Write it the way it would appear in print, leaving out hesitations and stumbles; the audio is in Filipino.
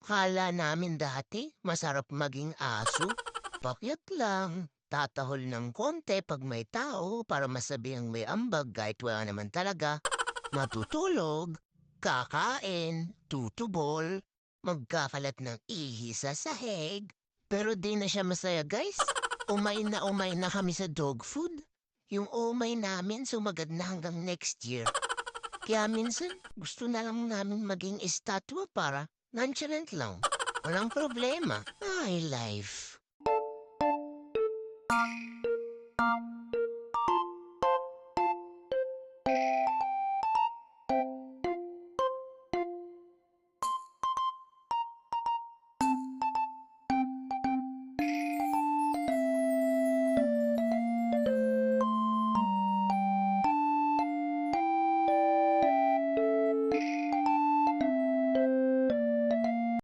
Akala namin dati masarap maging aso. Pakyat lang, tatahol ng konti pag may tao para masabihang may ambag kahit wala naman talaga. Matutulog, kakain, tutubol, magkakalat ng ihi sa sahig. Pero di na siya masaya guys. Umay na kami sa dog food. Yung umay namin sumagad na hanggang next year. Kaya minsan gusto na lang namin maging estatwa para nonchalant lang. Walang problema. Ay, life.